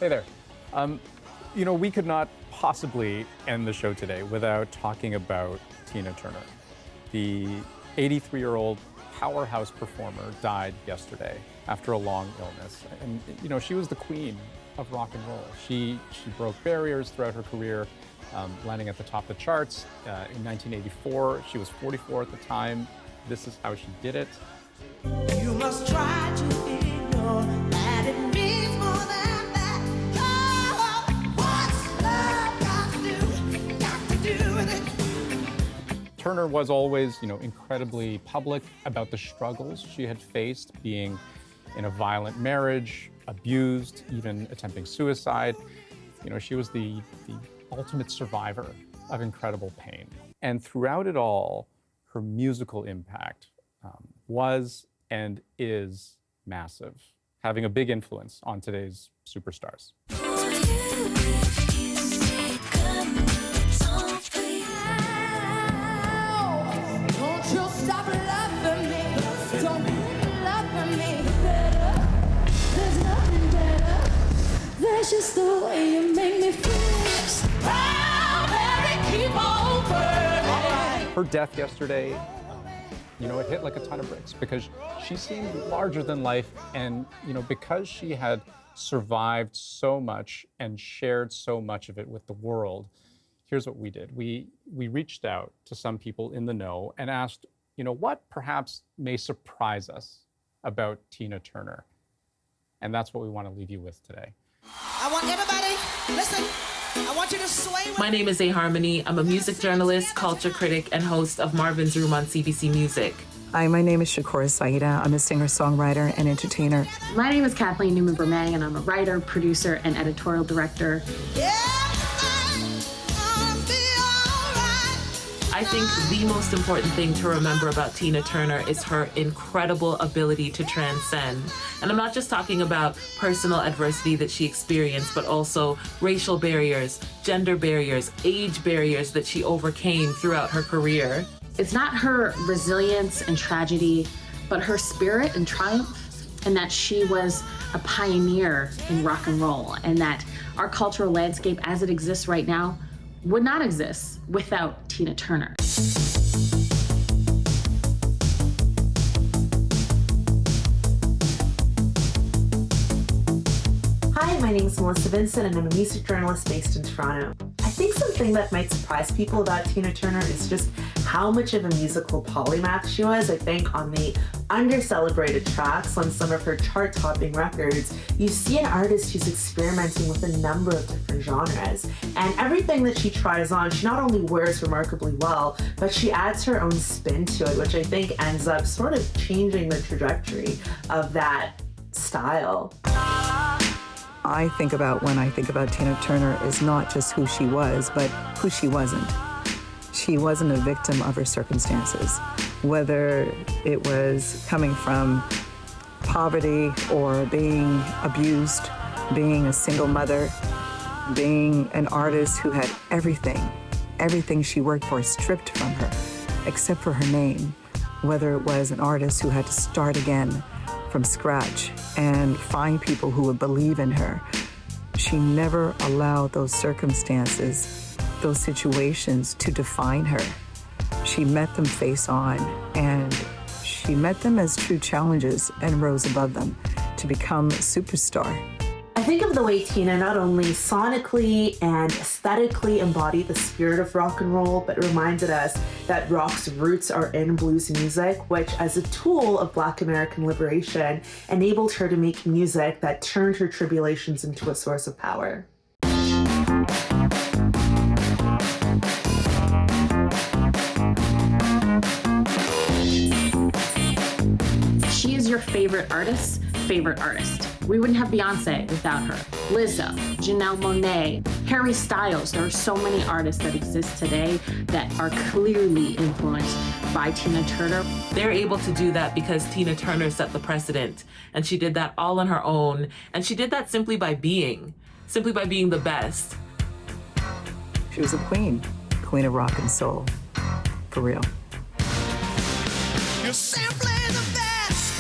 Hey there. We could not possibly end the show today without talking about Tina Turner. The 83-year-old powerhouse performer died yesterday after a long illness. And, she was the queen of rock and roll. She broke barriers throughout her career, landing at the top of the charts. In 1984, she was 44 at the time. This is how she did it. You must try to ignore that it means more than that. Oh, what's love got to do with it? Turner was always, incredibly public about the struggles she had faced, being in a violent marriage, abused, even attempting suicide. She was the ultimate survivor of incredible pain. And throughout it all, her musical impact was and is massive, having a big influence on today's superstars. That's just the way you make me feel. Keep on burning. Her death yesterday, it hit like a ton of bricks because she seemed larger than life. And, because she had survived so much and shared so much of it with the world, here's what we did. We reached out to some people in the know and asked, what perhaps may surprise us about Tina Turner? And that's what we want to leave you with today. I want everybody, listen, I want you to sway with My name is A Harmony. I'm a music journalist, culture critic, and host of Marvin's Room on CBC Music. Hi, my name is Shakura Saida. I'm a singer-songwriter and entertainer. My name is Kathleen Newman-Bermay, and I'm a writer, producer, and editorial director. I think the most important thing to remember about Tina Turner is her incredible ability to transcend. And I'm not just talking about personal adversity that she experienced, but also racial barriers, gender barriers, age barriers that she overcame throughout her career. It's not her resilience and tragedy, but her spirit and triumph, and that she was a pioneer in rock and roll, and that our cultural landscape as it exists right now would not exist without Tina Turner. Hi, my name is Melissa Vincent, and I'm a music journalist based in Toronto. I think something that might surprise people about Tina Turner is just how much of a musical polymath she was. I think on the under-celebrated tracks on some of her chart-topping records, you see an artist who's experimenting with a number of different genres. And everything that she tries on, she not only wears remarkably well, but she adds her own spin to it, which I think ends up sort of changing the trajectory of that style. I think about when I think about Tina Turner is not just who she was, but who she wasn't. She wasn't a victim of her circumstances, whether it was coming from poverty or being abused, being a single mother, being an artist who had everything she worked for stripped from her, except for her name, whether it was an artist who had to start again from scratch and find people who would believe in her. She never allowed those circumstances, those situations to define her. She met them face on, and she met them as true challenges and rose above them to become a superstar. I think of the way Tina not only sonically and aesthetically embodied the spirit of rock and roll, but reminded us that rock's roots are in blues music, which as a tool of Black American liberation, enabled her to make music that turned her tribulations into a source of power. She is your favorite artist. We wouldn't have Beyonce without her. Lizzo, Janelle Monáe, Harry Styles. There are so many artists that exist today that are clearly influenced by Tina Turner. They're able to do that because Tina Turner set the precedent, and she did that all on her own, and she did that simply by being the best. She was a queen of rock and soul, for real. You're simply the best.